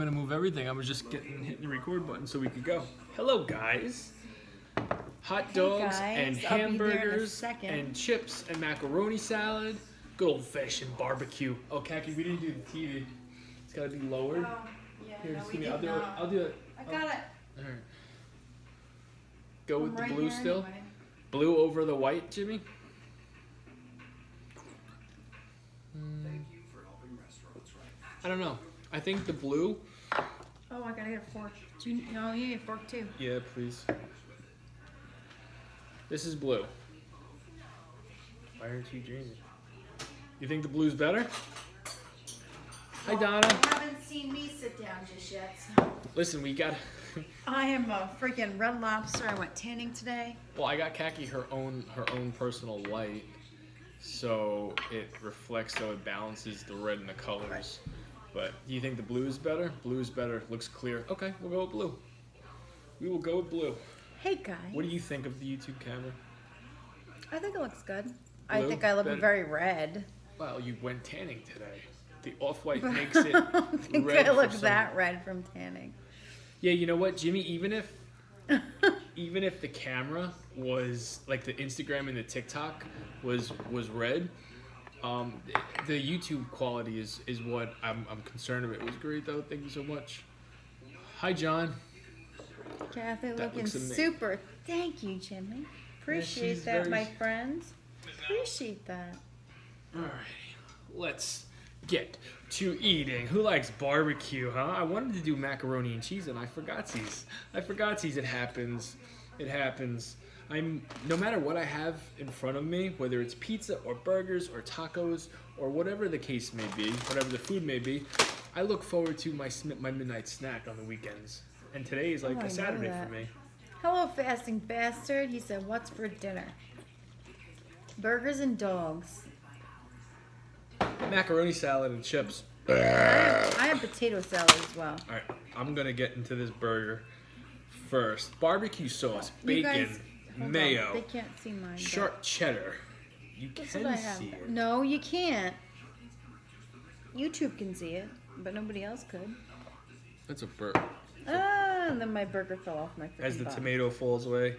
I'm gonna move everything. I was just hitting the record button so we could go. Hello, guys. Hot dogs and hamburgers and chips and macaroni salad. Good old-fashioned barbecue. Oh, Khaki, we didn't do the TV. It's gotta be lowered. Oh, yeah, Here, no, just we give me. did I'll do it. I got it. All right. Go with the Right blue here still. anyway. Blue over the white, Jimmy. I don't know. I think the blue. Oh, I gotta get a fork. No, you need a fork too. Yeah, please. This is blue. Why aren't you dreaming? You think the blue's better? Hi, Donna. You haven't seen me sit down just yet. So. Listen, we got. I am a freaking Red Lobster. I went tanning today. Well, I got Khaki her own personal light, so it reflects, so it balances the red and the colors. But do you think the blue is better? Blue is better. Looks clear. Okay, we'll go with blue. We will go with blue. Hey guys. What do you think of the YouTube camera? I think it looks good. I Blue? think I look Better? very red. Well, you went tanning today. The off-white makes it I don't think red I look for some- that red from tanning. Yeah, you know what, Jimmy? Even if the camera was like the Instagram and the TikTok was red, the YouTube quality is what I'm concerned about. It was great though. Thank you so much. Hi, John. Kathy That looking looks amazing. super. Thank you, Jimmy. Appreciate she's that, very- my friends. Appreciate that. All right, let's get to eating. Who likes barbecue, huh? I wanted to do macaroni and cheese and I forgot these. It happens. It happens. No matter what I have in front of me, whether it's pizza or burgers or tacos or whatever the case may be, whatever the food may be, I look forward to my midnight snack on the weekends. And today is like Oh, I a know Saturday that. for me. Hello, fasting bastard. He said, "What's for dinner?" Burgers and dogs. Macaroni salad and chips. I have potato salad as well. All right, I'm gonna get into this burger first. Barbecue sauce, You bacon, guys- hold on. mayo, They can't see mine. but sharp cheddar. You That's can what I have. see it. No, you can't. YouTube can see it, but nobody else could. That's a burger. And then my burger fell off my freaking As the bun. tomato falls away.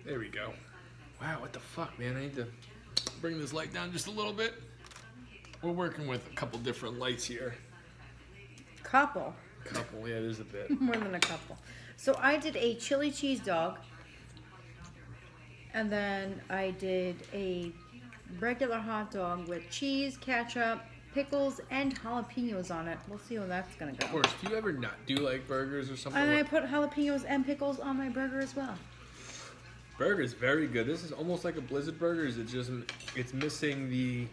There we go. Wow, what the fuck, man? I need to bring this light down just a little bit. We're working with a couple different lights here. Couple. Couple, yeah, there's a bit. More than a couple. So I did a chili cheese dog. And then I did a regular hot dog with cheese, ketchup, pickles, and jalapenos on it. We'll see how that's going to go. Of course, do you ever not do like burgers or something? And I put jalapenos and pickles on my burger as well. Burger's very good. This is almost like a Blizzard burger. It's missing the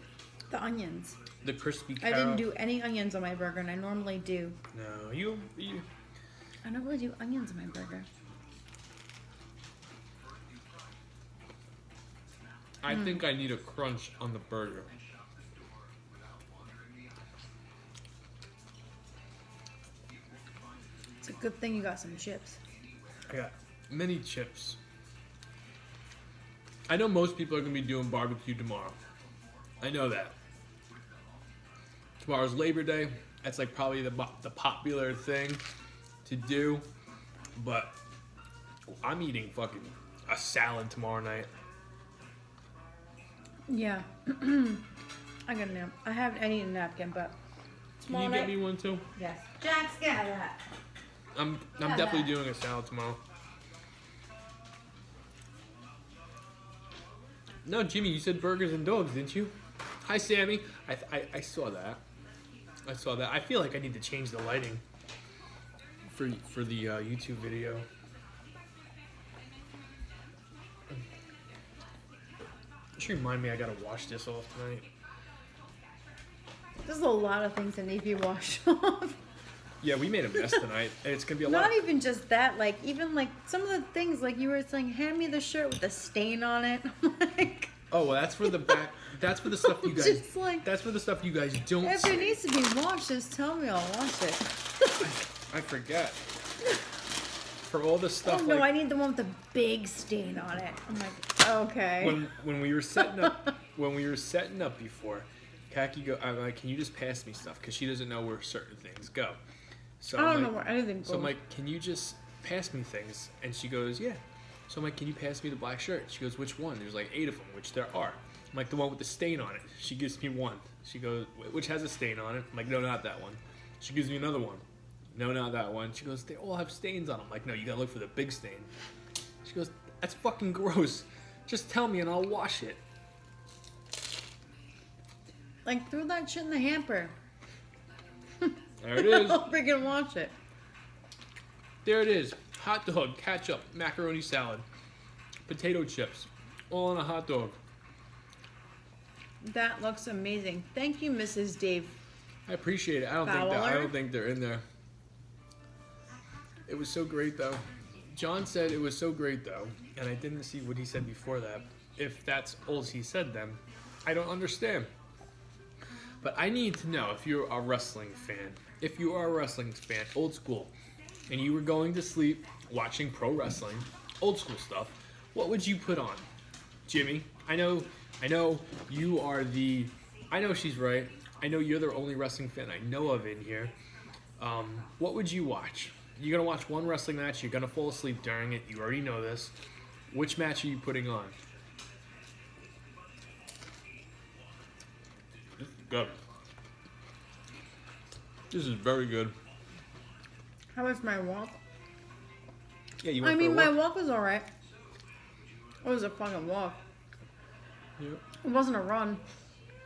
The onions. crispy cow. I didn't do any onions on my burger, and I normally do. No, you. I normally do onions on my burger. I think I need a crunch on the burger. It's a good thing you got some chips. I got many chips. I know most people are going to be doing barbecue tomorrow. I know that. Tomorrow's Labor Day. That's like probably the popular thing to do. But I'm eating fucking a salad tomorrow night. Yeah. I got a nap. I need a napkin, but Can you get me one too? yes. Jax, get out of that. I'm Yeah, definitely that. doing a salad tomorrow. No, Jimmy, you said burgers and dogs, didn't you? Hi, Sammy. I saw that. I saw that. I feel like I need to change the lighting for the YouTube video. Just remind me I gotta wash this off tonight. There's a lot of things that need to be washed off. Yeah, we made a mess tonight, and it's gonna be a lot. Not even just that, like even like some of the things, like you were saying, hand me the shirt with the stain on it. Like, Oh, well, that's for the back. That's for the stuff you guys. just like, That's for the stuff you guys don't if see. it needs to be washed, just tell me, I'll wash it. I forget. For all the stuff Oh no, like I need the one with the big stain on it. I'm like, okay. when we were setting up before, Khaki I'm like, can you just pass me stuff? Because she doesn't know where certain things go. So I don't I'm know like, where anything goes. So I'm like, can you just pass me things? And she goes, yeah. So I'm like, can you pass me the black shirt? She goes, which one? There's like 8 of them, which there are. I'm like, the one with the stain on it. She gives me one. She goes, which has a stain on it. I'm like, no, not that one. She gives me another one. No, not that one. She goes, they all have stains on them. I'm like, no, you gotta look for the big stain. She goes, that's fucking gross. Just tell me and I'll wash it. Like, throw that shit in the hamper. There it is. I'll freaking wash it. There it is. Hot dog, ketchup, macaroni salad, potato chips, all on a hot dog. That looks amazing. Thank you, Mrs. Dave. I appreciate it. I don't think they're in there. It was so great though. John said it was so great though, and I didn't see what he said before that. If that's all he said, then I don't understand. But I need to know if you're a wrestling fan. If you are a wrestling fan, old school, and you were going to sleep watching pro wrestling, old school stuff, what would you put on? Jimmy, I know you are the, I know she's right. I know you're the only wrestling fan I know of in here. What would you watch? You're going to watch one wrestling match. You're going to fall asleep during it. You already know this. Which match are you putting on? This is good. This is very good. How was my walk? Yeah, you I went mean, for my a walk? walk was alright. It was a fucking walk. Yeah. It wasn't a run,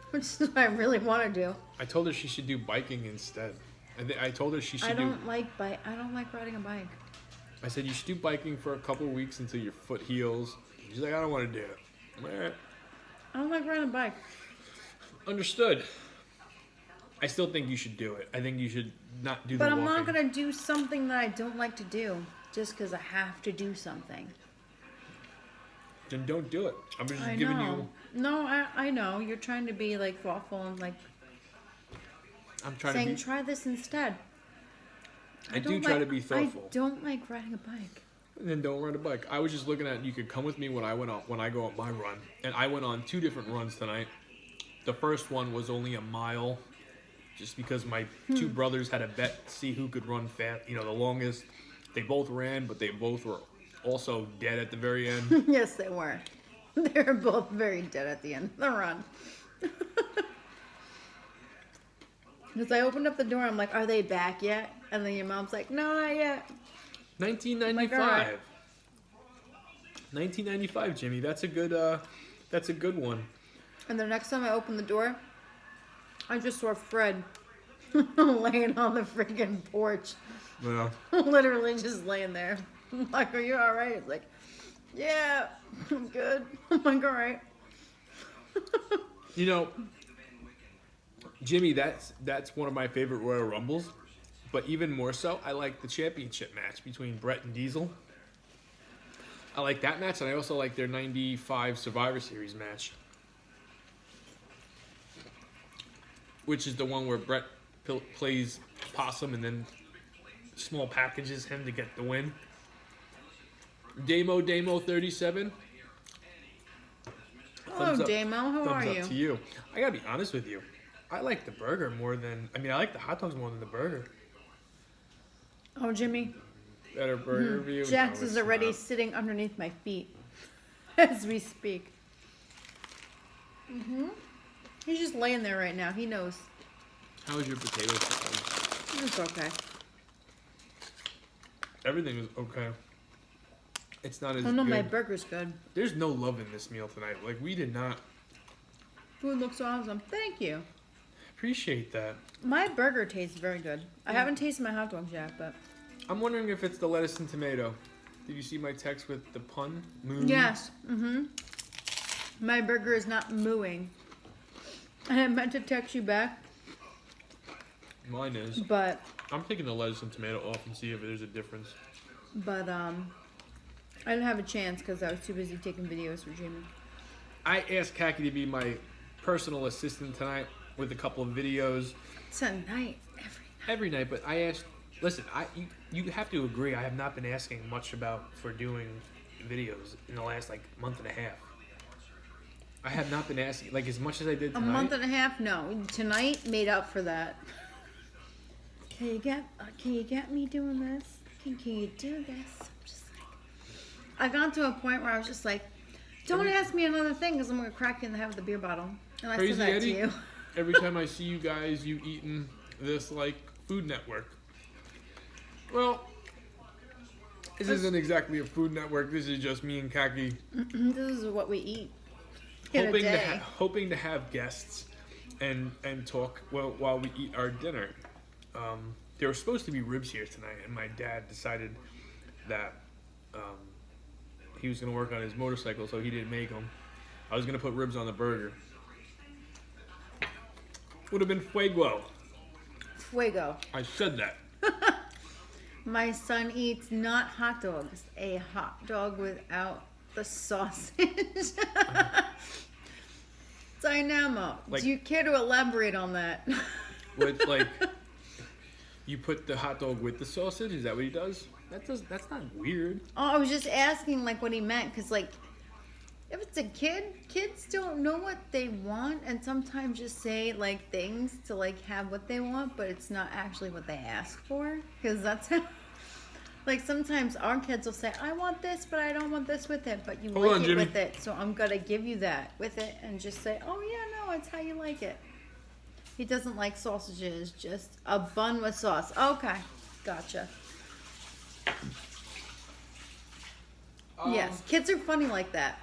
which is what I really want to do. I told her she should do biking instead. I told her she should I don't like riding a bike. I said you should do biking for a couple of weeks until your foot heals. She's like, I don't want to do it. I'm like, all right. I don't like riding a bike. Understood. I still think you should do it. I think you should not do the But walking. I'm not going to do something that I don't like to do just because I have to do something. Then don't do it. I'm just I giving know. you... No, I know. You're trying to be like thoughtful and like I'm trying saying to be... try this instead. I do try to be thoughtful. I don't like riding a bike. And then don't ride a bike. I was just looking at, you could come with me when I go on my run. And I went on 2 different runs tonight. The first one was only a mile, just because my 2 brothers had a bet to see who could run fast, the longest. They both ran, but they both were also dead at the very end. Yes, they were. They were both very dead at the end of the run. Because I opened up the door, I'm like, are they back yet? And then your mom's like, no, not yet. 1995. Oh my God. 1995, Jimmy. That's a good one. And the next time I opened the door, I just saw Fred laying on the freaking porch. Yeah. Literally just laying there. I'm like, are you alright? It's like, yeah, I'm good. I'm like, alright. Jimmy, that's one of my favorite Royal Rumbles. But even more so, I like the championship match between Brett and Diesel. I like that match, and I also like their 95 Survivor Series match. Which is the one where Brett plays possum and then small packages him to get the win. Damo 37. Hello, Damo. How are Thumbs you? up to you. I gotta be honest with you. I like the burger more than... I like the hot dogs more than the burger. Oh, Jimmy. Better burger review? Jax No, is it's already not. sitting underneath my feet as we speak. He's just laying there right now. He knows. How was your potato salad? It's okay. Everything is okay. It's not as Oh no, good. my burger's good. There's no love in this meal tonight. Like, we did not Food looks awesome. Thank you. appreciate that. My burger tastes very good. I haven't tasted my hot dogs yet, but I'm wondering if it's the lettuce and tomato. Did you see my text with the pun? Moo? yes. My burger is not mooing. And I meant to text you back, Mine is. but I'm taking the lettuce and tomato off and see if there's a difference. I didn't have a chance because I was too busy taking videos for Jamie. I asked Kaki to be my personal assistant tonight with a couple of videos. Tonight, Every night, but I asked... Listen, you have to agree, I have not been asking much for doing videos in the last, month and a half. I have not been asking, as much as I did tonight. A month and a half? No. Tonight made up for that. Can you get me doing this? Can you do this? I'm just like, I got to a point where I was just like, don't ask me another thing because I'm gonna crack you in the head with a beer bottle. And I said that Eddie, to you. Every time I see you guys, you eating this like Food Network. Well, this isn't exactly a Food Network. This is just me and Kaki. This is what we eat in a day. Hoping to have guests and talk while we eat our dinner. There were supposed to be ribs here tonight, and my dad decided that he was going to work on his motorcycle, so he didn't make them. I was going to put ribs on the burger. Would have been fuego. Fuego. I said that. My son eats not hot dogs, a hot dog without the sausage. Dynamo. Do you care to elaborate on that? With like, you put the hot dog with the sausage? Is that what he does? That's not weird. Oh, I was just asking like what he meant, because like, if it's a kid, kids don't know what they want, and sometimes just say like things to like have what they want, but it's not actually what they ask for. Because that's how, like sometimes our kids will say, I want this, but I don't want this with it, but you like it with it, so I'm gonna give you that with it, and just say, oh yeah, no, it's how you like it. He doesn't like sausages, just a bun with sauce. Okay, gotcha. Yes, kids are funny like that.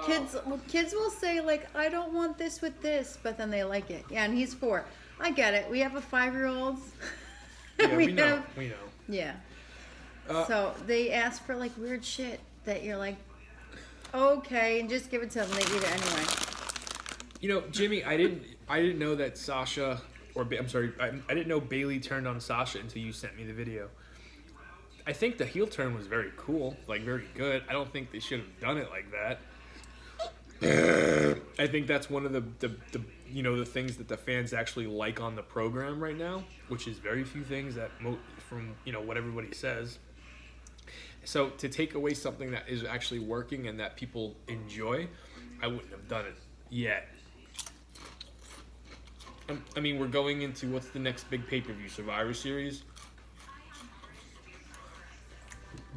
Kids will say like, I don't want this with this, but then they like it. Yeah, and he's 4. I get it. We have a 5-year-old. Yeah, we know. Yeah. So they ask for like weird shit that you're like, okay, and just give it to them. They eat it anyway. You know, Jimmy, I didn't know that Sasha, I didn't know Bailey turned on Sasha until you sent me the video. I think the heel turn was very cool, like very good. I don't think they should have done it like that. I think that's one of the the things that the fans actually like on the program right now, which is very few things that from what everybody says. So to take away something that is actually working and that people enjoy, I wouldn't have done it yet. I mean, we're going into what's the next big pay-per-view, Survivor Series.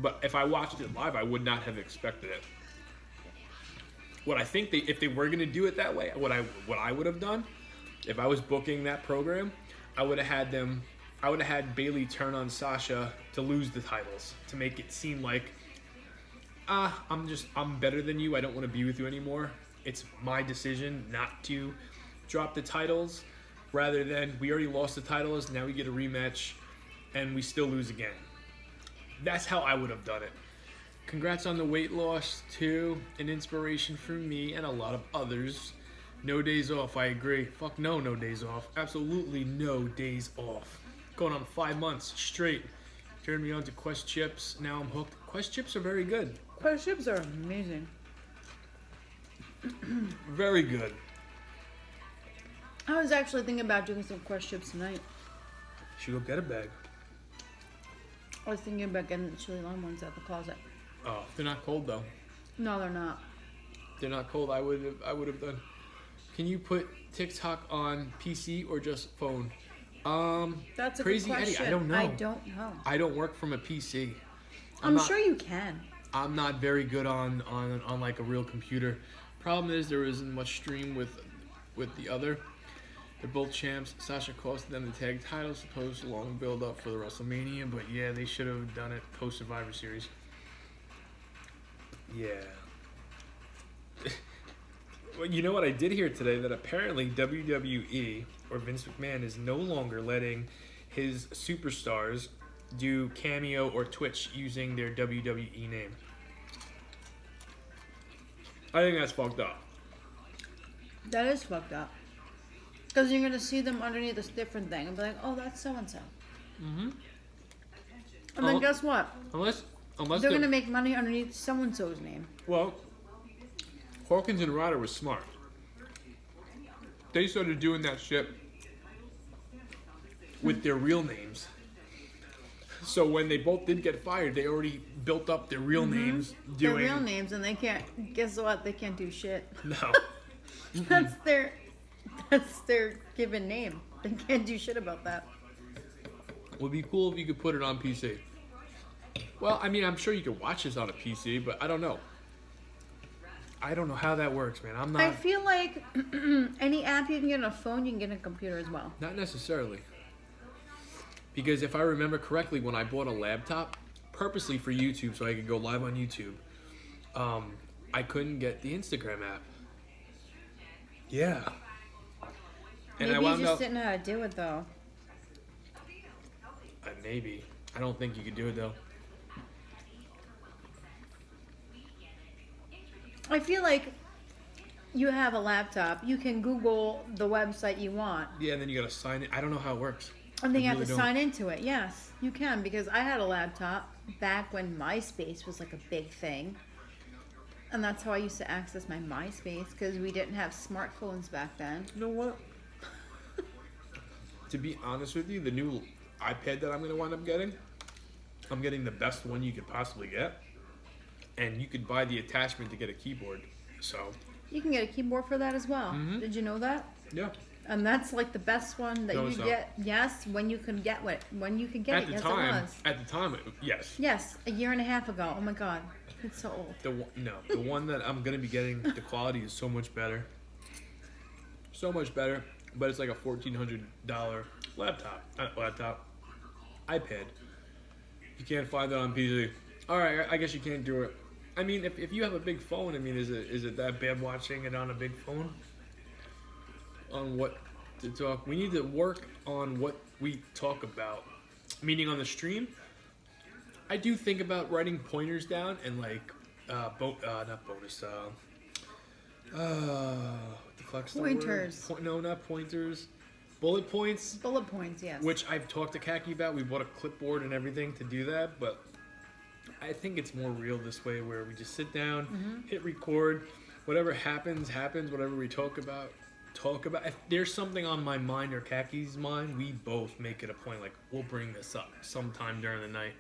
But if I watched it live, I would not have expected it. What I think if they were going to do it that way, what I would have done, if I was booking that program, I would have had Bailey turn on Sasha to lose the titles, to make it seem like, I'm better than you. I don't want to be with you anymore. It's my decision not to drop the titles, rather than we already lost the titles, now we get a rematch, and we still lose again. That's how I would have done it. Congrats on the weight loss, too. An inspiration for me and a lot of others. No days off, I agree. Fuck no days off. Absolutely no days off. Going on 5 months straight. Turned me on to Quest chips. Now I'm hooked. Quest chips are very good. Quest chips are amazing. Very good. I was actually thinking about doing some Quest chips tonight. Should go get a bag. I was thinking about getting the chili lime ones out the closet. Oh, they're not cold though. No, they're not. They're not cold. I would have done. Can you put TikTok on PC or just phone? That's a Crazy good question. Eddie, I don't know. I don't work from a PC. I'm sure you can. I'm not very good on like a real computer. Problem is there isn't much stream with the other. They're both champs. Sasha costed them the tag title, supposed long build up for the WrestleMania, but yeah, they should have done it post Survivor Series. Yeah. Well, you know what I did hear today? That apparently WWE or Vince McMahon is no longer letting his superstars do Cameo or Twitch using their WWE name. I think that's fucked up. That is fucked up. Because you're going to see them underneath this different thing and be like, oh, that's so-and-so. Mm-hmm. And then guess what? Unless they're going to make money underneath so-and-so's name. Well, Hawkins and Ryder was smart. They started doing that shit with their real names. So when they both did get fired, they already built up their real names. Their real names, and they can't, guess what? They can't do shit. No. That's their given name. They can't do shit about that. Would be cool if you could put it on PC. Well, I mean, I'm sure you could watch this on a PC, but I don't know. I don't know how that works, man. I'm not. I feel like any app you can get on a phone, you can get on a computer as well. Not necessarily. Because if I remember correctly, when I bought a laptop, purposely for YouTube, so I could go live on YouTube, I couldn't get the Instagram app. Yeah. And Maybe I you wound just up. didn't know how to do it though. Maybe. I don't think you could do it though. I feel like you have a laptop. You can Google the website you want. Yeah, and then you gotta sign it. I don't know how it works. And then you I have to really sign into it. Yes, you can, because I had a laptop back when MySpace was like a big thing. And that's how I used to access my MySpace, because we didn't have smartphones back then. You know what? To be honest with you, the new iPad that I'm going to wind up getting, I'm getting the best one you could possibly get. And you could buy the attachment to get a keyboard. So, You can get a keyboard for that as well. Mhm. Did you know that? yeah. And that's like the best one that No, you it's not. get. Yes, when you can get it. When you can get At it. the Yes, time, it was. at the time, yes. Yes, a year and a half ago. Oh my god, it's so old. The one that I'm going to be getting, the quality is so much better. So much better. But it's like a $1,400 laptop. iPad. You can't find that on PC. Alright, I guess you can't do it. I mean, if you have a big phone, I mean, is it that bad watching it on a big phone? On what to talk? We need to work on what we talk about. Meaning on the stream, I do think about writing pointers down and like, not bonus, what the fuck's the word? Pointers. No, not pointers. Bullet points. Bullet points, yes. Which I've talked to Kaki about. We bought a clipboard and everything to do that, but I think it's more real this way, where we just sit down, hit record, whatever happens, whatever we talk about. If there's something on my mind or Kaki's mind, we both make it a point, like, we'll bring this up sometime during the night.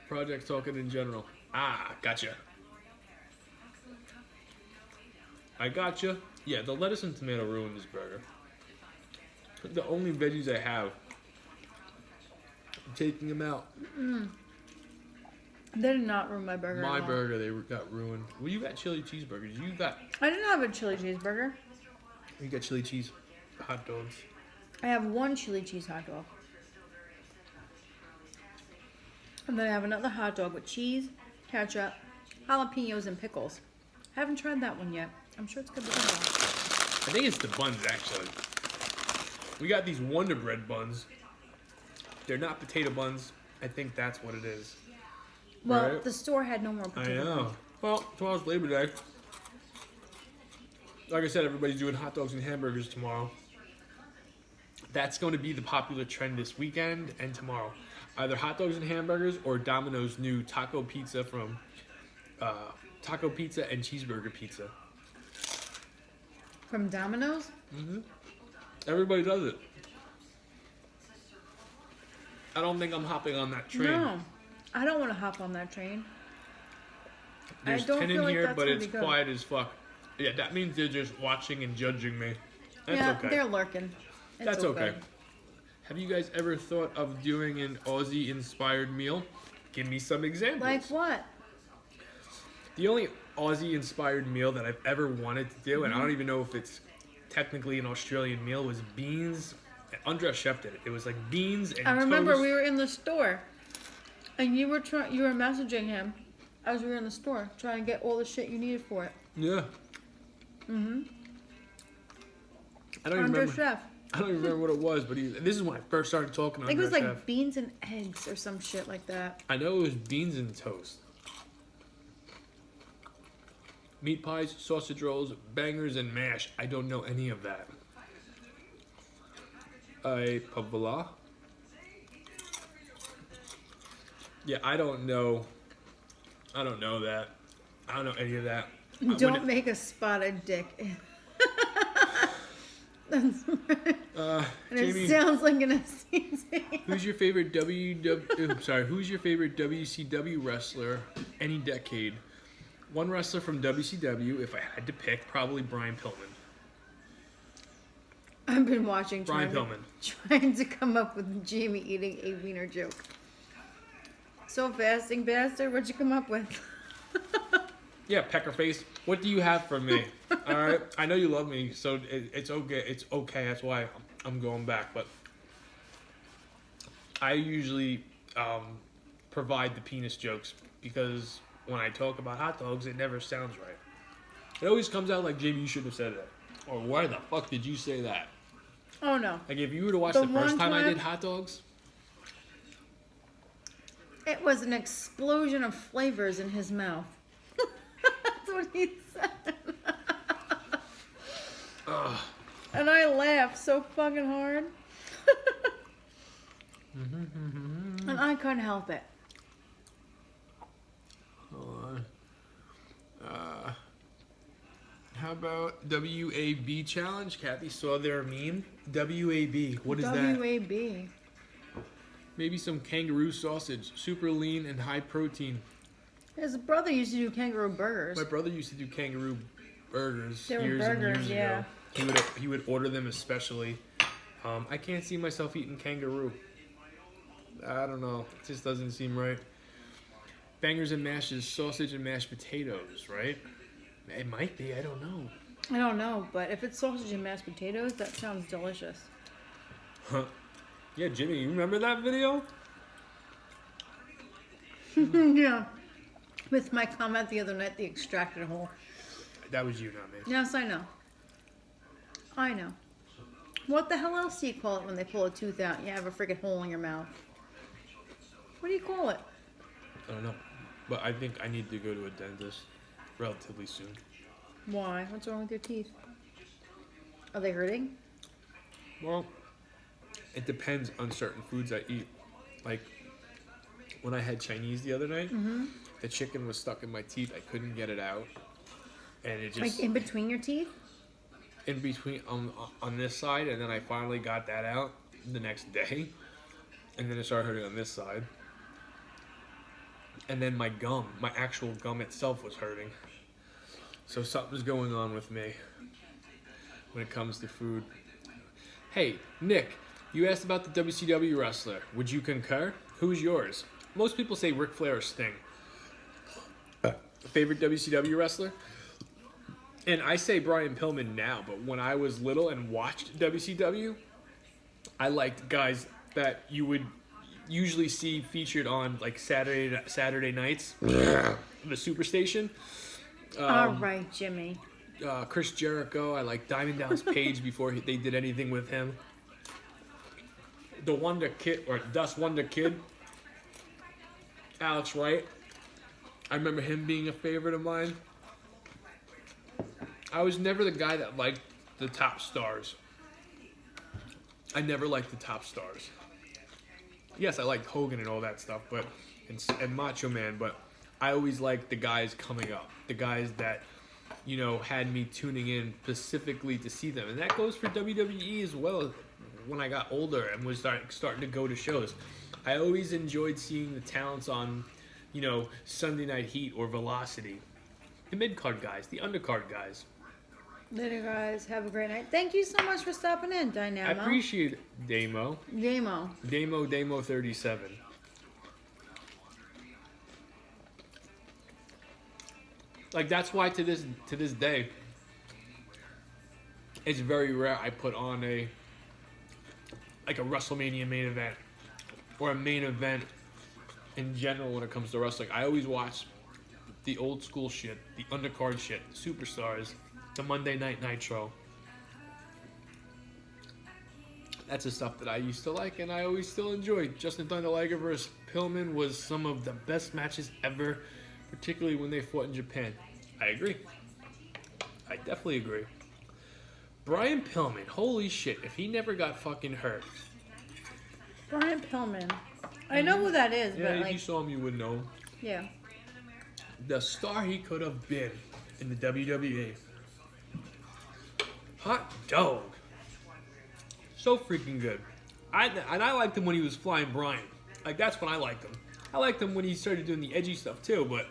Project talking in general. Ah, gotcha. I gotcha. Yeah, the lettuce and tomato ruined this burger. The only veggies I have, I'm taking them out. They did not ruin my burger. My at all. burger, they got ruined. Well, you got chili cheeseburgers. I didn't have a chili cheeseburger. You got chili cheese hot dogs. I have one chili cheese hot dog. And then I have another hot dog with cheese, ketchup, jalapenos, and pickles. I haven't tried that one yet. I'm sure it's good. I think it's the buns, actually. We got these Wonder Bread buns. They're not potato buns. I think that's what it is. Well, Right? the store had no more I potato know. buns. Well, tomorrow's Labor Day. Like I said, everybody's doing hot dogs and hamburgers tomorrow. That's going to be the popular trend this weekend and tomorrow. Either hot dogs and hamburgers or Domino's new taco pizza from taco pizza and cheeseburger pizza. From Domino's? Everybody does it. I don't think I'm hopping on that train. No. I don't want to hop on that train. There's I don't 10 feel in like here, that's but gonna it's be good. quiet as fuck. Yeah, that means they're just watching and judging me. That's yeah, okay. they're lurking. It's That's all okay. good. Have you guys ever thought of doing an Aussie-inspired meal? Give me some examples. Like what? The only Aussie-inspired meal that I've ever wanted to do, and I don't even know if it's technically an Australian meal, was beans. Andres Chef did it. It was like beans and I remember toast. we were in the store, and you were messaging him as we were in the store, trying to get all the shit you needed for it. Yeah. I don't even Under remember. chef. I don't even remember what it was, but this is when I first started talking to I think it was Andres like Chef. beans and eggs or some shit like that. I know it was beans and toast. Meat pies, sausage rolls, bangers, and mash. I don't know any of that. A pavla. Yeah, I don't know that. I don't know any of that. Don't make a spotted dick. And Jamie, it sounds like an SCC. who's your favorite who's your favorite WCW wrestler any decade? One wrestler from WCW, if I had to pick, probably Brian Pillman. I've been watching Brian Pillman. trying to come up with Jamie eating a wiener joke. So fasting bastard, what'd you come up with? Yeah, Peckerface. What do you have for me? All right, I know you love me, so it's okay. It's okay. That's why I'm going back. But I usually provide the penis jokes because when I talk about hot dogs, it never sounds right. It always comes out like, Jamie, you shouldn't have said that, or why the fuck did you say that? Oh no! Like if you were to watch the first time I did hot dogs, it was an explosion of flavors in his mouth. That's what he said. And I laughed so fucking hard. And I couldn't help it. hold on. How about WAB challenge? Kathy saw their meme. WAB. What is that? WAB. Maybe some kangaroo sausage, super lean and high protein. His brother used to do kangaroo burgers. My brother used to do kangaroo burgers They were years and burgers, years yeah. ago. He would order them especially. I can't see myself eating kangaroo. I don't know. It just doesn't seem right. Bangers and mashes, sausage and mashed potatoes, right? It might be. I don't know. I don't know, but if it's sausage and mashed potatoes, that sounds delicious. Huh. Yeah, Jimmy, you remember that video? Yeah. With my comment the other night, the extracted hole. That was you, not me. Yes, I know. I know. What the hell else do you call it when they pull a tooth out and you have a freaking hole in your mouth? What do you call it? I don't know. But I think I need to go to a dentist relatively soon. Why? What's wrong with your teeth? Are they hurting? Well, it depends on certain foods I eat. Like, when I had Chinese the other night, the chicken was stuck in my teeth. I couldn't get it out. And it just... Like in between your teeth? In between, on this side, and then I finally got that out the next day. And then it started hurting on this side. And then my gum, my actual gum itself was hurting. So something's going on with me when it comes to food. Hey, Nick, you asked about the WCW wrestler. Would you concur? Who's yours? Most people say Ric Flair or Sting. Favorite WCW wrestler? And I say Brian Pillman now, but when I was little and watched WCW, I liked guys that you would usually see featured on like Saturday nights, the Superstation. All right, Jimmy. Chris Jericho. I like Diamond Dallas Page before they did anything with him. The Wonder Kid, or Dust Wonder Kid. Alex Wright. I remember him being a favorite of mine. I was never the guy that liked the top stars. I never liked the top stars. Yes, I liked Hogan and all that stuff, but and Macho Man, but I always liked the guys coming up, the guys that, you know, had me tuning in specifically to see them, and that goes for WWE as well. When I got older and was starting to go to shows, I always enjoyed seeing the talents on, you know, Sunday Night Heat or Velocity, the mid card guys, the undercard guys. Later, guys. Have a great night. Thank you so much for stopping in, Dynamo. I appreciate it, Damo. Damo 37. Like, that's why to this day, it's very rare I put on a WrestleMania main event or a main event in general when it comes to wrestling. I always watch the old school shit, the undercard shit, Superstars, the Monday Night Nitro. That's the stuff that I used to like and I always still enjoy. Justin Thunder Liger versus Pillman was some of the best matches ever, particularly when they fought in Japan. I agree. I definitely agree. Brian Pillman, holy shit, if he never got fucking hurt. Brian Pillman. I know who that is, Yeah, but if like... you saw him, you would know. Yeah. The star he could have been in the WWE. Hot dog. So freaking good. I liked him when he was flying Brian. Like, that's when I liked him. I liked him when he started doing the edgy stuff too, but...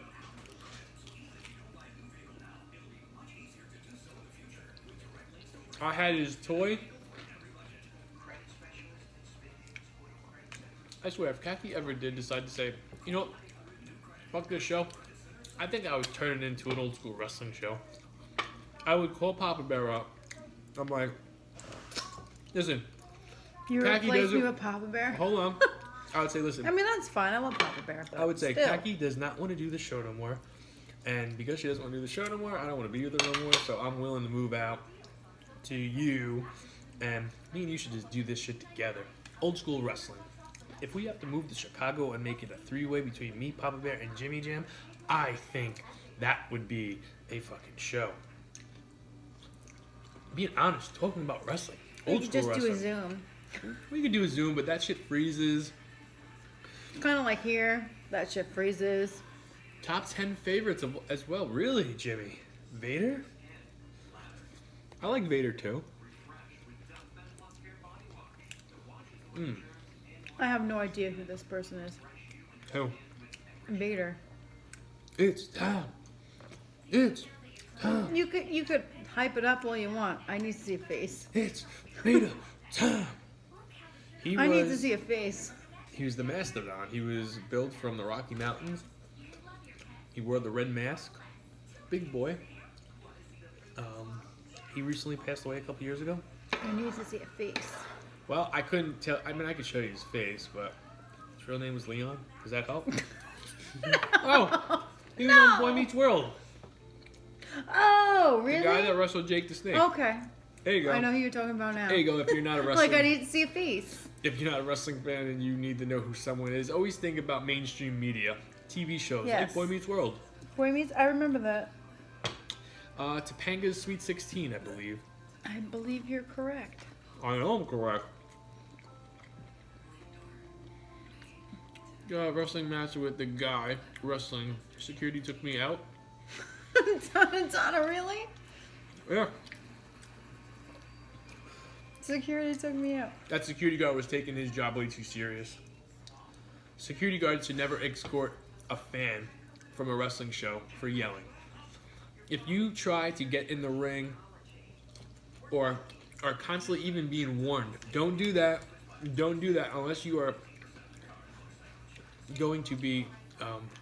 I had his toy I swear, if Kathy ever did decide to say, you know, fuck this show, I think I would turn it into an old school wrestling show. I would call Papa Bear up. I'm like, listen, You Khaki replace me doesn't- with Papa Bear? hold on. I would say, I listen, mean, that's fine. I love Papa Bear. But I would say still. Khaki does not want to do the show no more. And because she doesn't want to do the show no more, I don't want to be with her no more. So I'm willing to move out to you. And me and you should just do this shit together. Old school wrestling. If we have to move to Chicago and make it a three-way between me, Papa Bear, and Jimmy Jam, I think that would be a fucking show. Being honest, talking about wrestling. We Old could school just wrestling. do a Zoom. We could do a Zoom, but that shit freezes. Kind of like here. That shit freezes. Top 10 favorites as well. Really, Jimmy? Vader? I like Vader too. I have no idea who this person is. Who? Vader. It's time. It's time. You could hype it up all you want. I need to see a face. It's Vader time. I need to see a face. He was the mastodon. He was built from the Rocky Mountains. He wore the red mask. Big boy. He recently passed away a couple years ago. I need to see a face. Well, I couldn't tell. I mean, I could show you his face, but his real name was Leon. Does that help? Oh, he was on Boy Meets World. Oh, The really? guy that wrestled Jake the Snake. Okay. There you go. I know who you're talking about now. There you go. If you're not a wrestling, Like, I need to see a face. if you're not a wrestling fan and you need to know who someone is, always think about mainstream media, TV shows. Yes. Like Boy Meets World. Boy Meets, I remember that. Topanga's Sweet 16, I believe. I believe you're correct. I know I'm correct. Wrestling match with the guy wrestling. Security took me out. Donna, really? Yeah. Security took me out. That security guard was taking his job way too serious. Security guards should never escort a fan from a wrestling show for yelling. If you try to get in the ring or are constantly even being warned, don't do that. Don't do that unless you are going to be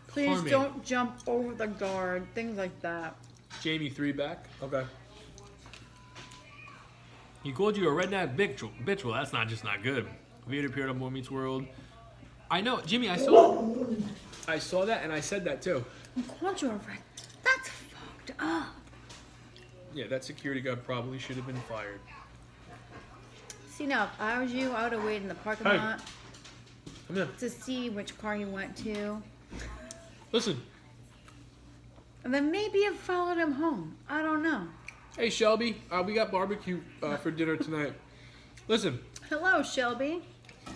Please harming. don't jump over the guard. Things like that. Jamie 3 back. Okay. He called you a redneck bitch. Well, that's not just not good. Vader appeared on Boy Meets World. I know, Jimmy. I saw that, and I said that too. I called you a red. That's fucked up. Yeah, that security guard probably should have been fired. See, now, if I was you, I would have waited in the parking Hey. lot Come here. to see which car he went to. Listen. And then maybe have followed him home. I don't know. Hey, Shelby. We got barbecue for dinner tonight. Listen. Hello, Shelby.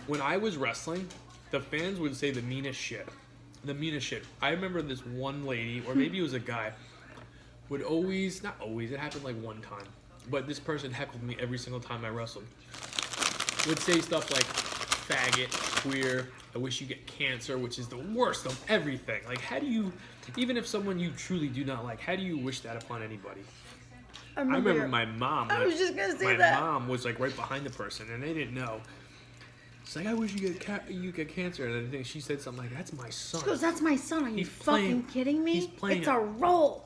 When I was wrestling, the fans would say the meanest shit. The meanest shit. I remember this one lady, or maybe it was a guy, would always, not always, it happened like one time, but this person heckled me every single time I wrestled. Would say stuff like, faggot, queer, I wish you get cancer, which is the worst of everything. Like, how do you, even if someone you truly do not like, how do you wish that upon anybody? I remember my mom. I was just gonna say my that. mom was like right behind the person, and they didn't know. It's like, I wish you get cancer, and I think she said something like, "That's my son." She goes, that's my son. Are you He's fucking playing- kidding me? he's playing It's it. a role.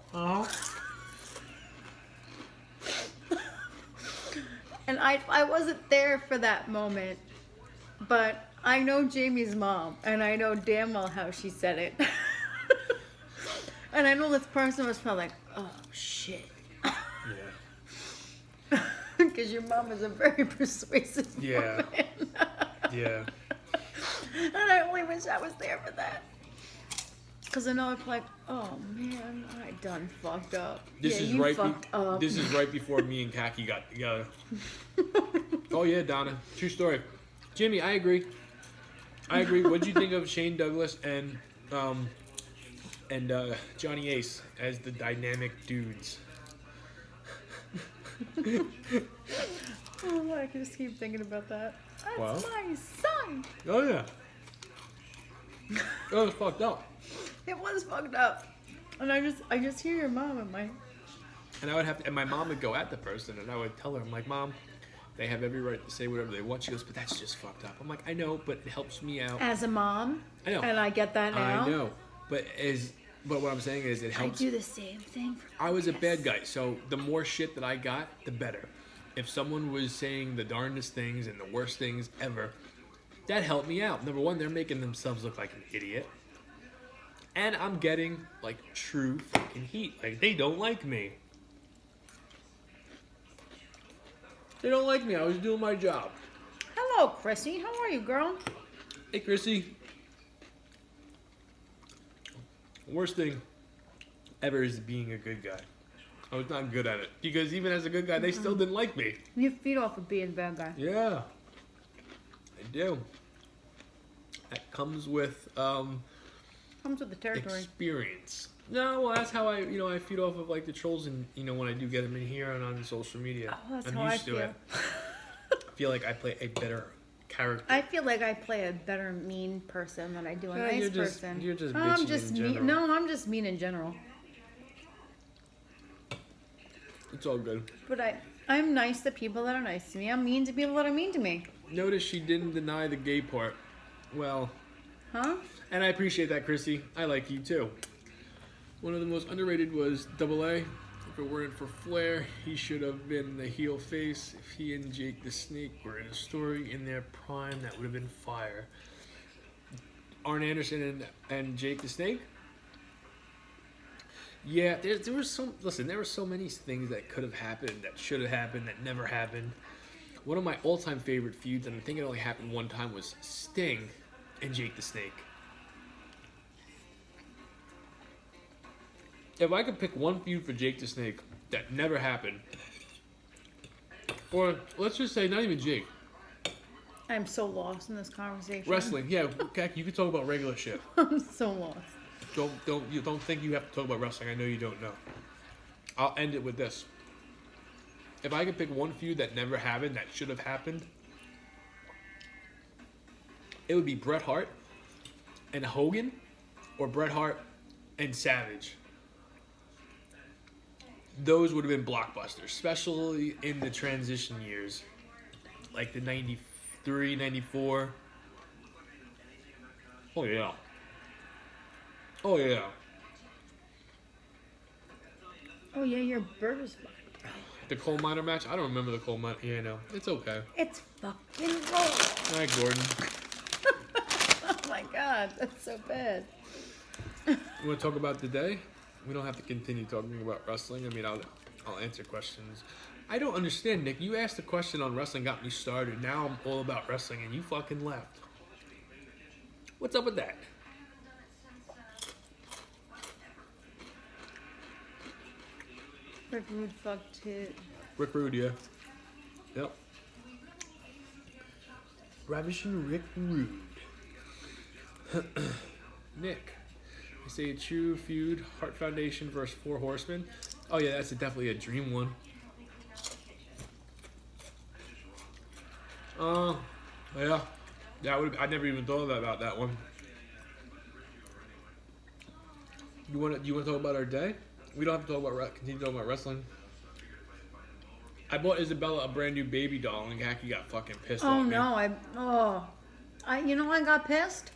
And I wasn't there for that moment, but I know Jamie's mom, and I know damn well how she said it. And I know this person was probably like, oh, shit. Yeah. Because your mom is a very persuasive Yeah. woman. Yeah. And I only wish I was there for that. Because I know it's like, oh man, I done fucked up. This yeah, is you right. fucked up. This is right before me and Khaki got together. Oh yeah, Donna. True story. Jimmy, I agree. What'd you think of Shane Douglas and Johnny Ace as the dynamic dudes? Oh, I can just keep thinking about that. That's Well. my son. Oh yeah. That was fucked up. It was fucked up. And I just hear your mom in my. And I would have to, and my mom would go at the person, and I would tell her, I'm like, Mom, They have every right to say whatever they want. She goes, but that's just fucked up. I'm like, I know, but it helps me out. As a mom, I know. and I get that now. I know. But what I'm saying is it helps. I do the same thing. I was a bad guy, so the more shit that I got, the better. If someone was saying the darndest things and the worst things ever, that helped me out. Number one, they're making themselves look like an idiot. And I'm getting, like, true fucking heat. Like, they don't like me. They don't like me. I was doing my job. Hello, Chrissy. How are you, girl? Hey, Chrissy. Worst thing ever is being a good guy. I was not good at it. Because even as a good guy, they still didn't like me. You feed off of being a bad guy. Yeah. I do. That comes with Comes with the territory. experience. No, well, that's how I feed off of like the trolls, and when I do get them in here and on social media. Oh, that's I'm how used I to it. I feel like I play a better character. I feel like I play a better mean person than I do a Yeah, nice person. You're just I'm bitchy just in mean. general. No, I'm just mean in general. It's all good. But I'm nice to people that are nice to me. I'm mean to people that are mean to me. Notice she didn't deny the gay part. Well, Huh? and I appreciate that, Chrissy. I like you too. One of the most underrated was Double A. If it weren't for Flair, he should have been the heel face. If he and Jake the Snake were in a story in their prime, that would have been fire. Arn Anderson and Jake the Snake? Yeah, there were so many things that could have happened, that should have happened, that never happened. One of my all-time favorite feuds, and I think it only happened one time, was Sting and Jake the Snake. If I could pick one feud for Jake the Snake that never happened, or let's just say not even Jake, I'm so lost in this conversation. wrestling. Yeah, okay, you can talk about regular shit. I'm so lost. Don't think you have to talk about wrestling. I know you don't know. I'll end it with this. If I could pick one feud that never happened, that should have happened, it would be Bret Hart and Hogan, or Bret Hart and Savage. Those would have been blockbusters, especially in the transition years, like the 93, 94. Oh, yeah. Oh, yeah. Oh yeah, your burger's fucking. The coal miner match? I don't remember the coal miner. Yeah, no. It's okay. It's fucking roll. All right, Gordon. Oh my god, that's so bad. You want to talk about the day? We don't have to continue talking about wrestling. I mean, I'll answer questions. I don't understand, Nick. You asked a question on wrestling, got me started. Now I'm all about wrestling, and you fucking left. What's up with that? Rick Rude fucked it. Rick Rude, yeah. Yep. Ravishing Rick Rude. Nick. I say a true feud, Heart Foundation versus Four Horsemen. Oh yeah, that's definitely a dream one. Yeah. I never even thought about that one. You want to talk about our day? We don't have to talk about continue talking about wrestling. I bought Isabella a brand new baby doll, and Gaki got fucking pissed off. Oh no, I got pissed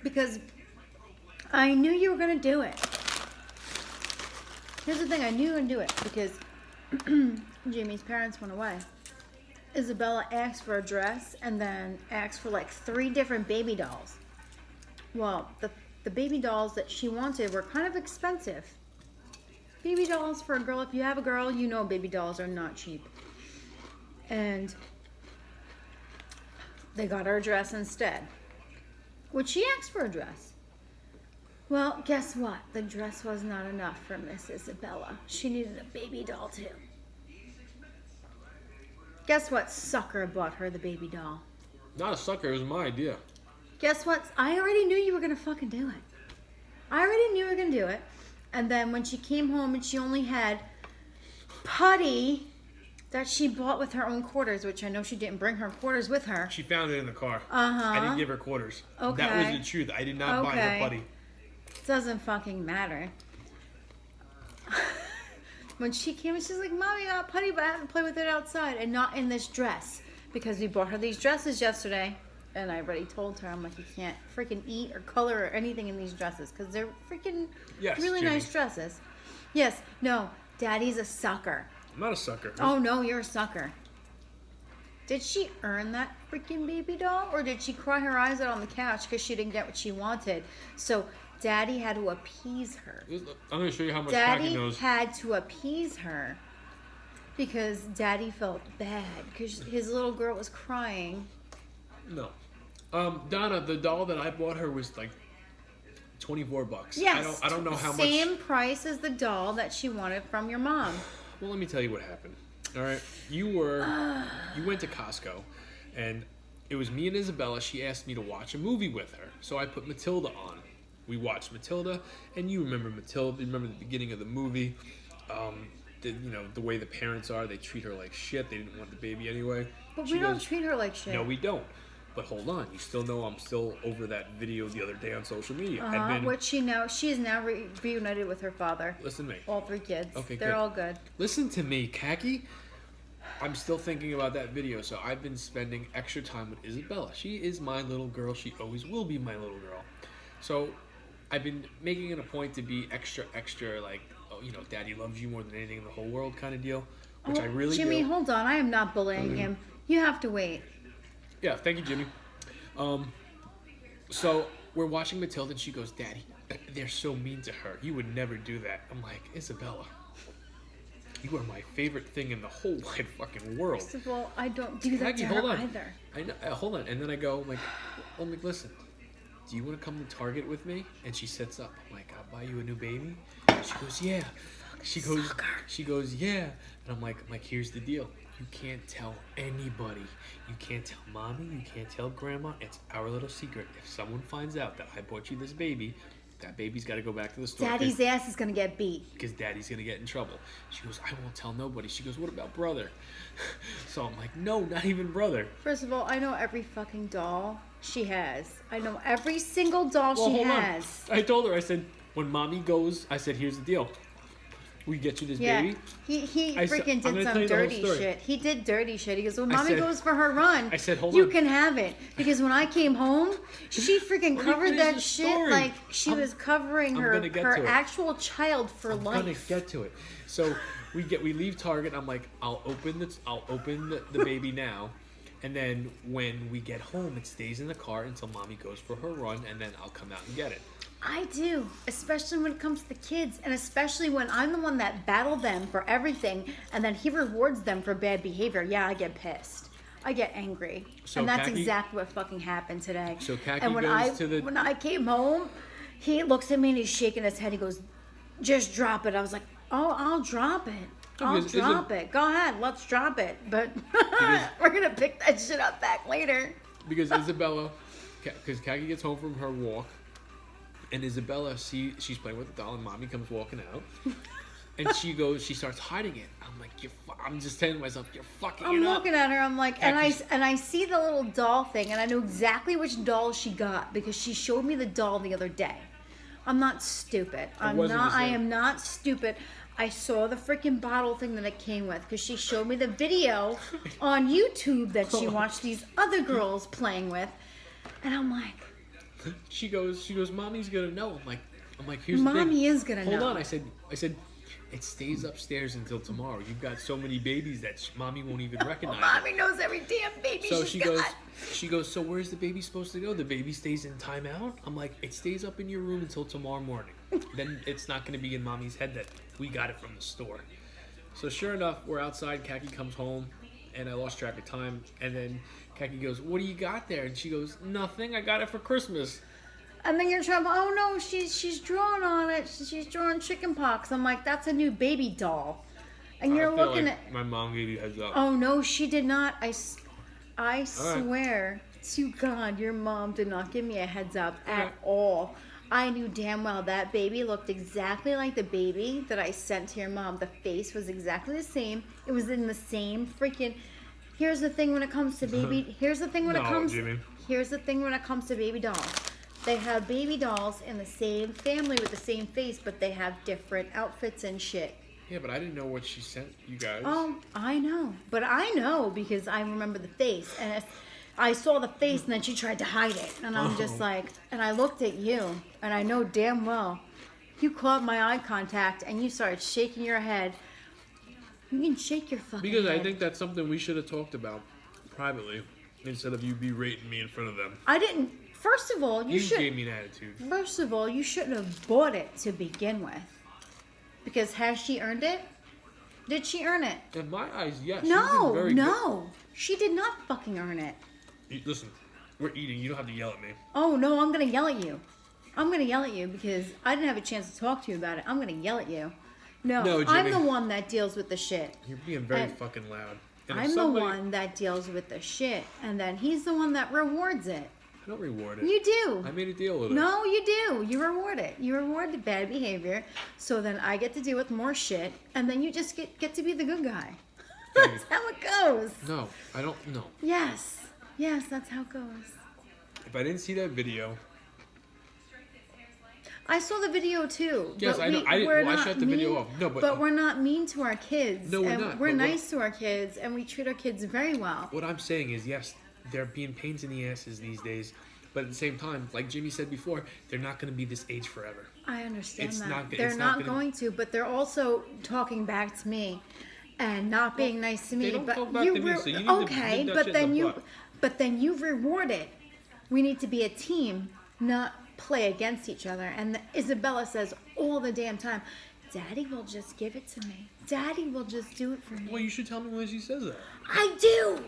because I knew you were gonna do it. Here's the thing, I knew you were gonna do it because Jamie's parents went away. Isabella asked for a dress and then asked for like 3 different baby dolls. Well, the baby dolls that she wanted were kind of expensive. Baby dolls for a girl, if you have a girl, you know baby dolls are not cheap. And they got her a dress instead, which she asked for a dress. Well, guess what? The dress was not enough for Miss Isabella. She needed a baby doll too. Guess what sucker bought her the baby doll? Not a sucker, it was my idea. Guess what? I already knew you were going to fucking do it. I already knew you were going to do it. And then when she came home and she only had putty that she bought with her own quarters, which I know she didn't bring her quarters with her. She found it in the car. Uh-huh. I didn't give her quarters. Okay. That was the truth. I did not buy her putty. Doesn't fucking matter. When she came and she's like, Mommy, I got putty, but I haven't played with it outside and not in this dress. Because we bought her these dresses yesterday. And I already told her, I'm like, you can't freaking eat or color or anything in these dresses. Because they're freaking really Jimmy. nice dresses. Yes, no, Daddy's a sucker. I'm not a sucker. Oh, no, you're a sucker. Did she earn that freaking baby doll? Or did she cry her eyes out on the couch because she didn't get what she wanted? So Daddy had to appease her. I'm going to show you how much Daddy Khaki knows. had to appease her because Daddy felt bad because his little girl was crying. No. Donna, the doll that I bought her was like $24. Yes. I don't know how much. Same price as the doll that she wanted from your mom. Well, let me tell you what happened. All right. You went to Costco, and it was me and Isabella. She asked me to watch a movie with her. So I put Matilda on. We watched Matilda, and you remember Matilda. You remember the beginning of the movie. The way the parents are, they treat her like shit. They didn't want the baby anyway. But we don't treat her like shit. No, we don't. But hold on, you still know I'm still over that video the other day on social media. Which she is now reunited with her father. Listen to me. All 3 kids. Okay, They're good. all good. Listen to me, Khaki. I'm still thinking about that video, so I've been spending extra time with Isabella. She is my little girl. She always will be my little girl. So I've been making it a point to be extra, like, Daddy loves you more than anything in the whole world kind of deal, which I really Jimmy, do. hold on. I am not bullying him. You have to wait. Yeah, thank you, Jimmy. So we're watching Matilda, and she goes, Daddy, they're so mean to her. You would never do that. I'm like, Isabella, you are my favorite thing in the whole wide fucking world. First of all, I don't do that Maggie, to hold her on. either. I know, hold on. And then I go, I'm like, listen, do you want to come to Target with me? And she sits up. I'm like, I'll buy you a new baby. She goes, yeah. She goes, yeah. And I'm like, here's the deal. You can't tell anybody. You can't tell Mommy. You can't tell Grandma. It's our little secret. If someone finds out that I bought you this baby, that baby's got to go back to the store. Daddy's ass is going to get beat. Because Daddy's going to get in trouble. She goes, I won't tell nobody. She goes, what about brother? So I'm like, no, not even brother. First of all, I know every fucking doll she has. I know every single doll she has. I told her, I said, when Mommy goes, I said, here's the deal. We get you this baby. He freaking did some dirty shit. He did dirty shit. He goes, when Mommy goes for her run, I said, hold you on. can have it. Because when I came home, she freaking covered that shit story. like she was covering her actual child for life. I'm gonna get to it. So we leave Target. I'm like, I'll open the baby now, and then when we get home, it stays in the car until Mommy goes for her run, and then I'll come out and get it. I do, especially when it comes to the kids, and especially when I'm the one that battled them for everything, and then he rewards them for bad behavior. Yeah, I get pissed. I get angry. So and that's Khaki, exactly what fucking happened today. So Khaki and when when I came home, he looks at me and he's shaking his head. He goes, just drop it. I was like, oh, I'll drop it. I'll drop it. Go ahead, let's drop it. But we're going to pick that shit up back later. Because Isabella, because Khaki gets home from her walk, and Isabella, she's playing with the doll, and Mommy comes walking out, and she starts hiding it. I'm like, I'm just telling myself, you're fucking. I'm looking at her. I'm like, and I see the little doll thing, and I know exactly which doll she got because she showed me the doll the other day. I'm not stupid. I am not stupid. I saw the freaking bottle thing that it came with because she showed me the video on YouTube that she watched these other girls playing with, and I'm like. She goes, Mommy's gonna know. I'm like, here's the thing. Mommy is gonna know. Hold on, I said, it stays upstairs until tomorrow. You've got so many babies that Mommy won't even recognize. Mommy knows every damn baby she's got. She goes, so where's the baby supposed to go? The baby stays in timeout? I'm like, it stays up in your room until tomorrow morning. Then it's not gonna be in Mommy's head that we got it from the store. So sure enough, we're outside. Khaki comes home, and I lost track of time, and then Khaki goes, what do you got there? And she goes, nothing. I got it for Christmas. And then you're trying, oh no, she's drawing on it. She's drawing chicken pox. I'm like, that's a new baby doll. And you're looking at. My mom gave you a heads up. Oh no, she did not. I swear to God, your mom did not give me a heads up at all. I knew damn well that baby looked exactly like the baby that I sent to your mom. The face was exactly the same. It was in the same freaking. Here's the thing when it comes to baby. Here's the thing when it comes. Jimmy. Here's the thing when it comes to baby dolls. They have baby dolls in the same family with the same face, but they have different outfits and shit. Yeah, but I didn't know what she sent you guys. Oh, I know. But I know because I remember the face. And I saw the face and then she tried to hide it. And I'm just like, and I looked at you. And I know damn well you caught my eye contact and you started shaking your head. You can shake your fucking Because head. I think that's something we should have talked about privately instead of you berating me in front of them. I didn't. First of all, you gave me an attitude. First of all, you shouldn't have bought it to begin with. Because has she earned it? Did she earn it? In my eyes, yes. No. She did not fucking earn it. Listen, we're eating. You don't have to yell at me. Oh, no, I'm going to yell at you. I'm going to yell at you because I didn't have a chance to talk to you about it. I'm going to yell at you. No, Jimmy. I'm the one that deals with the shit. You're being very fucking loud. And I'm the one that deals with the shit. And then he's the one that rewards it. I don't reward it. You do. I made a deal with it. No, you do. You reward it. You reward the bad behavior. So then I get to deal with more shit. And then you just get to be the good guy. That's how it goes. No, I don't. No. Yes. Yes, that's how it goes. If I didn't see that video. I saw the video too. Yes, I know. I shut the video off. No, but we're not mean to our kids. No, we're and not. We're nice to our kids, and we treat our kids very well. What I'm saying is, yes, they're being pains in the asses these days. But at the same time, like Jimmy said before, they're not going to be this age forever. I understand It's that. not- They're it's not not going to, but they're also talking back to me and not being nice to me. they don't but talk back to me, so you need to okay, nip that but shit then in the you butt. but then you reward it. We need to be a team, not play against each other. And Isabella says all the damn time, Daddy will just give it to me. Daddy will just do it for me. Well, you should tell me when she says that. I do.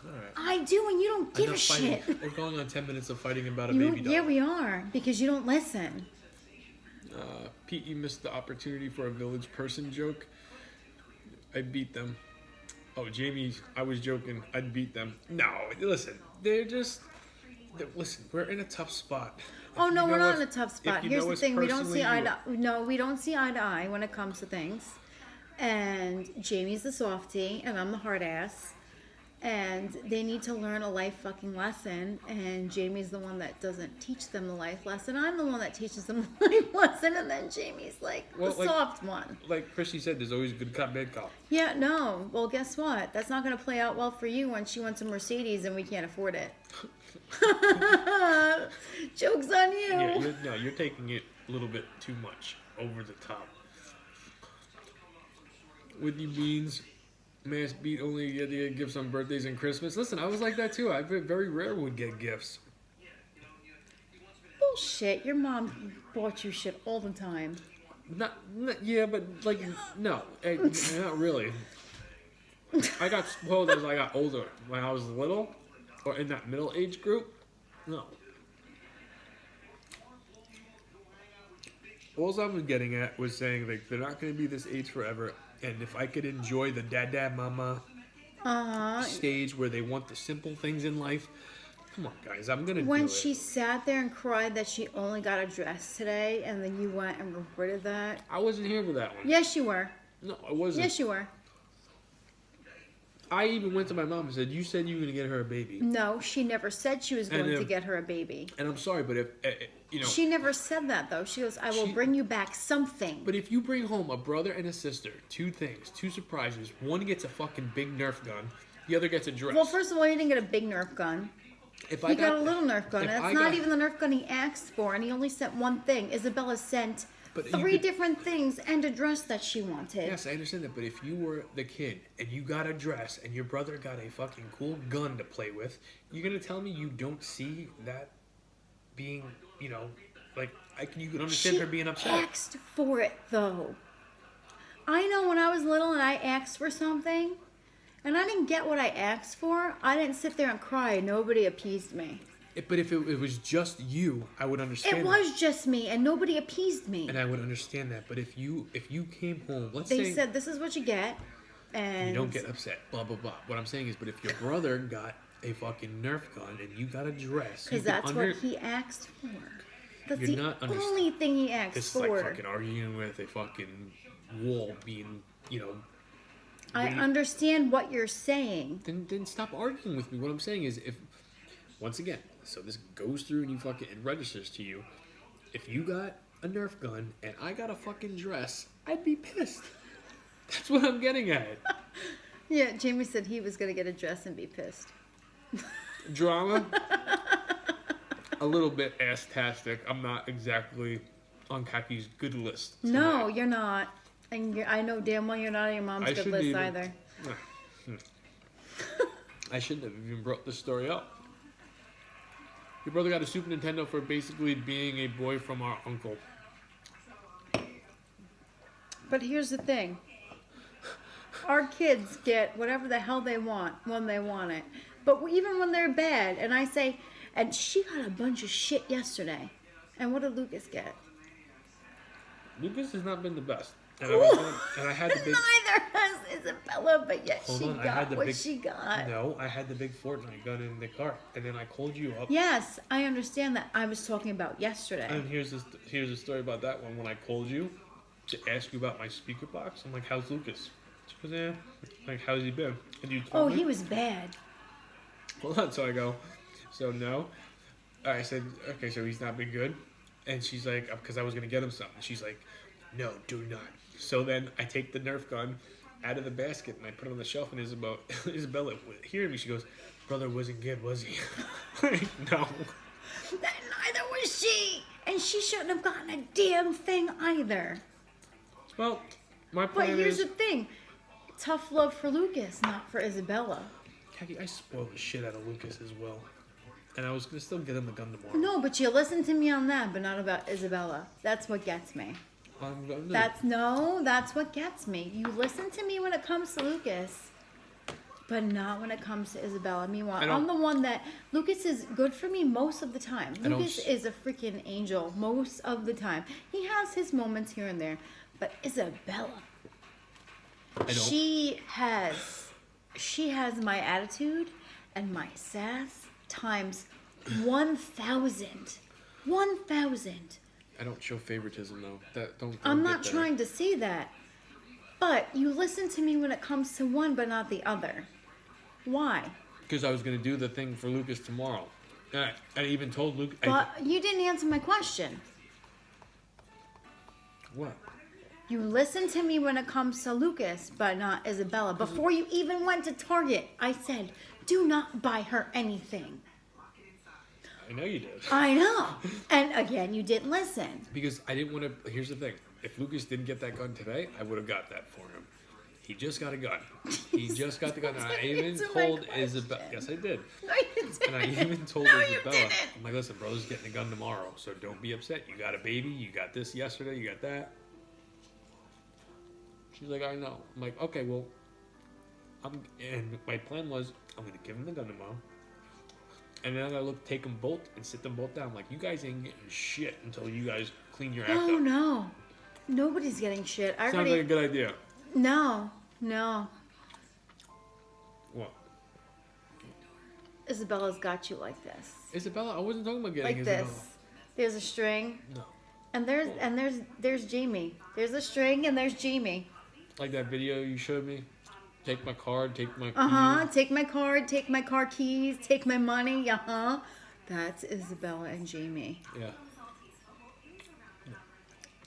All right. I do, and you don't give Enough a fighting. shit. We're going on 10 minutes of fighting about a You, baby doll. yeah, we are, because you don't listen. Pete, you missed the opportunity for a village person joke. I beat them. Oh, Jamie, I was joking. I'd beat them. No, listen. Listen, we're in a tough spot. Oh no, You we're know not in us- a tough if spot. you Here's know the us thing: we don't see personally, eye to no, we don't see eye to eye when it comes to things. And Jamie's the softie, and I'm the hard ass. And they need to learn a life fucking lesson. And Jamie's the one that doesn't teach them the life lesson. I'm the one that teaches them the life lesson, and then Jamie's like the soft one. Like Chrissy said, there's always a good cop, bad cop. Yeah, no. Well, guess what? That's not going to play out well for you when she wants a Mercedes and we can't afford it. Joke's on you. Yeah, you're taking it a little bit too much, over the top. Whitney Beans, Mass Beat only get to get gifts on birthdays and Christmas. Listen, I was like that too. I very rare would get gifts. Bullshit. Your mom bought you shit all the time. Not yeah, but like no, not really. I got spoiled as I got older. When I was little, or in that middle age group, no. All I was getting at was saying like they're not going to be this age forever, and if I could enjoy the dad mama stage where they want the simple things in life, come on guys, I'm gonna do it. When she sat there and cried that she only got a dress today, and then you went and reported that. I wasn't here for that one. Yes, you were. No, I wasn't. Yes, you were. I even went to my mom and said, "You said you were gonna get her a baby." No, she never said she was going to get her a baby. And I'm sorry, but if you know, She never said that though. She goes, "I will bring you back something." but if you bring home a brother and a sister, two things, two surprises. One gets a fucking big Nerf gun, the other gets a dress. Well, first of all, he didn't get a big Nerf gun. if He got a little Nerf gun. if And I it's not got- even the Nerf gun he asked for, and he only sent one thing. Isabella sent But you 3 could- different things and a dress that she wanted. Yes, I understand that, but if you were the kid and you got a dress and your brother got a fucking cool gun to play with, you're gonna tell me you don't see that being, you know, like you can understand She her being upset. asked for it though. I know when I was little and I asked for something, and I didn't get what I asked for, I didn't sit there and cry. Nobody appeased me. But if it was just you, I would understand. It that. was just me, and nobody appeased me. And I would understand that. But if you came home, let's They say said, "This is what you get," and you don't get upset, blah blah blah. What I'm saying is, but if your brother got a fucking Nerf gun and you got a dress, because that's what he asked for. That's You're the not only thing he asked It's for. like fucking arguing with a fucking wall being, you know. I understand what you're saying. Then stop arguing with me. What I'm saying is, if once again, so this goes through and you fucking it registers to you. If you got a Nerf gun and I got a fucking dress, I'd be pissed. That's what I'm getting at. Yeah, Jamie said he was going to get a dress and be pissed. Drama? A little bit ass-tastic. I'm not exactly on Kaki's good list tonight. No, you're not. And I know damn well you're not on your mom's I good shouldn't list even- either. I shouldn't have even brought this story up. Your brother got a Super Nintendo for basically being a boy from our uncle. But here's the thing. Our kids get whatever the hell they want when they want it. But even when they're bad, and I say, and she got a bunch of shit yesterday. And what did Lucas get? Lucas has not been the best. And, Ooh. I had the big... Neither has Isabella, but yet Hold she on, I got had the what big... she got. No, I had the big Fortnite gun in the car. And then I called you up. Yes, I understand that. I was talking about yesterday. And here's a story about that one. When I called you to ask you about my speaker box, I'm like, how's Lucas? She goes, yeah. Like, how's he been? And you told me. He was bad. Hold on, so I go, so no. I said, okay, so he's not been good. And she's like, because I was going to get him something. She's like, no, do not. So then I take the Nerf gun out of the basket and I put it on the shelf, and Isabella hearing me, she goes, brother wasn't good, was he? Like, no. Neither was she. And she shouldn't have gotten a damn thing either. Well, my But plan here's is... the thing. Tough love for Lucas, not for Isabella. Kaki, I spoiled the shit out of Lucas as well. And I was going to still get him the gun tomorrow. No, but you listen to me on that, but not about Isabella. That's what gets me. That's what gets me. You listen to me when it comes to Lucas, but not when it comes to Isabella. Meanwhile, I'm the one that Lucas is good for me most of the time. Lucas is a freaking angel most of the time. He has his moments here and there, but Isabella, she has my attitude and my sass times 1,000. 1,000. I don't show favoritism though. I'm not trying to say that. But you listen to me when it comes to one but not the other. Why? Because I was going to do the thing for Lucas tomorrow. And I even told Luke... But you didn't answer my question. What? You listen to me when it comes to Lucas, but not Isabella. Before you even went to Target, I said, do not buy her anything. I know you did. I know. And again, you didn't listen. Because I didn't want to... Here's the thing. If Lucas didn't get that gun today, I would have got that for him. He just got a gun. He just got the gun. And I even told Isabella... Yes, I did. No, you didn't. And I even told No, Isabella... you didn't. I'm like, listen, brother's getting a gun tomorrow, so don't be upset. You got a baby. You got this yesterday. You got that. She's like, I know. I'm like, okay, well... And my plan was, I'm going to give him the gun tomorrow. And then I'm going to take them both and sit them both down. I'm like, you guys ain't getting shit until you guys clean your act up. Oh, no. Nobody's getting shit. Sounds like a good idea. No. What? Isabella's got you like this. Isabella? I wasn't talking about getting Like Isabella. this. There's a string. No. And there's Jamie. There's a string and there's Jamie. Like that video you showed me? Take my card, take my keys. Take my card, take my car keys, take my money. That's Isabella and Jamie. Yeah.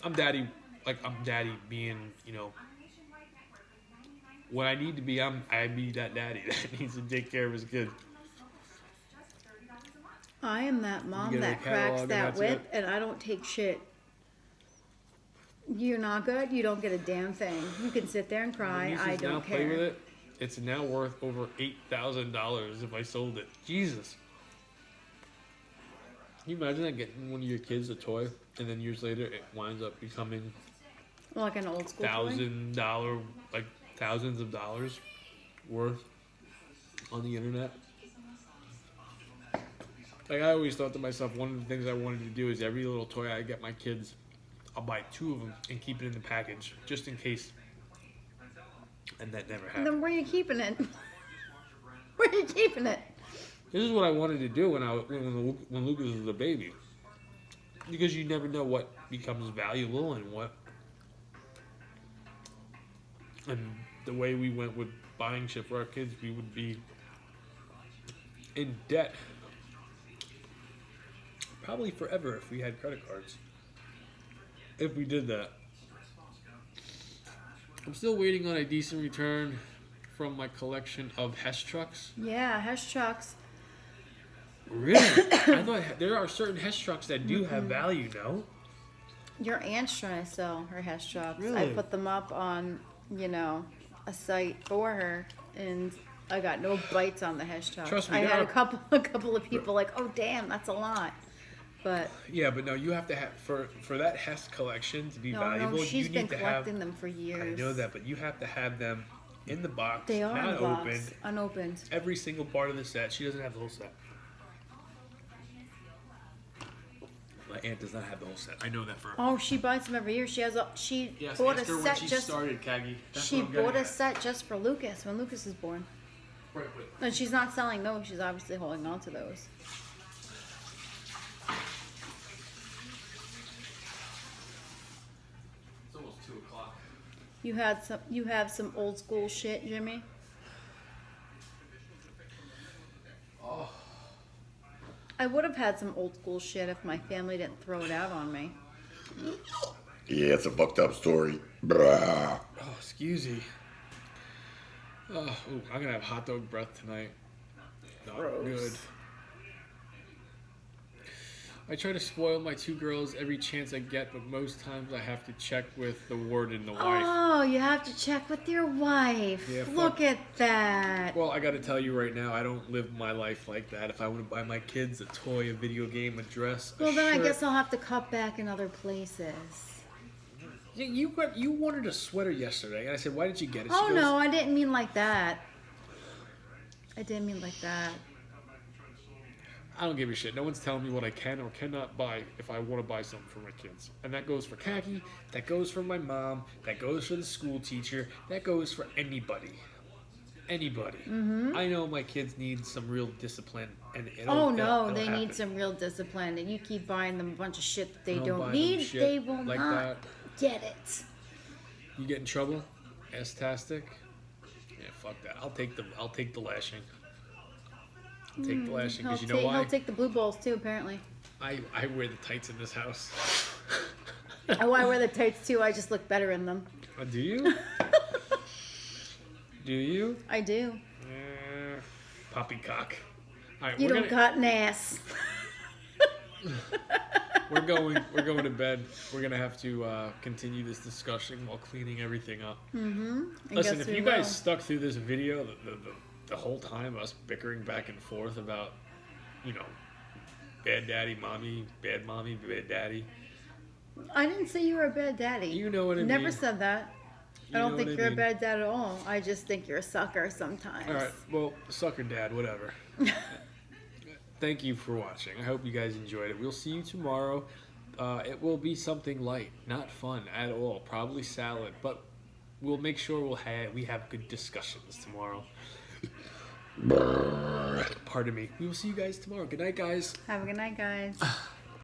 I'm daddy. Like, I'm daddy being, what I need to be, I be that daddy that needs to take care of his kid. I am that mom You get a that catalog cracks and that that's whip, it? and I don't take shit. You're not good. You don't get a damn thing. You can sit there and cry. My I nieces now don't play with care. it. It's now worth over $8,000 if I sold it. Jesus. Can you imagine that getting one of your kids a toy and then years later it winds up becoming Like an old school toy. $1,000, like thousands of dollars worth on the internet? Like, I always thought to myself, one of the things I wanted to do is every little toy I get my kids, I'll buy 2 of them and keep it in the package just in case. And that never happened. Then where are you keeping it? Where are you keeping it? This is what I wanted to do when Lucas was a baby, because you never know what becomes valuable and what. And the way we went with buying shit for our kids, we would be in debt probably forever if we had credit cards. if we did that. I'm still waiting on a decent return from my collection of Hess trucks. Yeah, Hess trucks. Really? I thought there are certain Hess trucks that do have value, no? Your aunt's trying to sell her Hess trucks. I Really? put them up on, a site for her, and I got no bites on the Hess trucks. Trust me, I there had are- a couple of people like, oh damn, that's a lot. But Yeah, but no, you have to have for that Hess collection to be valuable. no, you she's need been to have. collecting them for years. I know that, but you have to have them in the box, They are not in the box, opened. unopened. Every single part of the set. She doesn't have the whole set. My aunt does not have the whole set. I know that for. Oh, she buys them every year. She Yes, bought a ask her when set she just. started, Kagi. That's She what I'm getting bought a at. set just for Lucas when Lucas was born. Right. And she's not selling those. She's obviously holding on to those. It's almost 2:00. You have some old school shit, Jimmy. Oh. I would have had some old school shit if my family didn't throw it out on me. Yeah, it's a fucked up story. Bruh. Oh, excuse me. Oh, ooh, I'm gonna have hot dog breath tonight. Not Gross. good. I try to spoil my two girls every chance I get, but most times I have to check with the warden, the wife. Oh, you have to check with your wife. Yeah, Look at that. Well, I gotta tell you right now, I don't live my life like that. If I want to buy my kids a toy, a video game, a dress, a Well, then I shirt- guess I'll have to cut back in other places. Yeah, you wanted a sweater yesterday, and I said, why did you get it? She Oh, goes, no, I didn't mean like that. I didn't mean like that. I don't give a shit. No one's telling me what I can or cannot buy if I want to buy something for my kids. And that goes for Khaki, that goes for my mom, that goes for the school teacher, that goes for anybody. Anybody. Mm-hmm. I know my kids need some real discipline. And Oh, no, it'll they happen. need some real discipline. And you keep buying them a bunch of shit that they Don't buy don't them need, shit they will like not that. get it. You get in trouble? S-tastic? Yeah, fuck that. I'll take the lashing. I'll take the lashing because you know why? He'll take the blue balls too, apparently. I wear the tights in this house. Oh, I wear the tights too. I just look better in them. Do you? Do you? I do. Poppycock. All right, You we're don't gonna, got an ass. we're going to bed. We're gonna have to continue this discussion while cleaning everything up. Mm-hmm. Listen, if you guys stuck through this video the whole time, us bickering back and forth about, bad daddy, mommy, bad daddy. I didn't say you were a bad daddy. You know what I Never mean. said that. You I don't know think what I you're mean. a bad dad at all. I just think you're a sucker sometimes. All right, well, sucker dad, whatever. Thank you for watching. I hope you guys enjoyed it. We'll see you tomorrow. It will be something light, not fun at all. Probably salad, but we'll make sure we have good discussions tomorrow. Pardon me. We will see you guys tomorrow. Good night, guys. Have a good night, guys.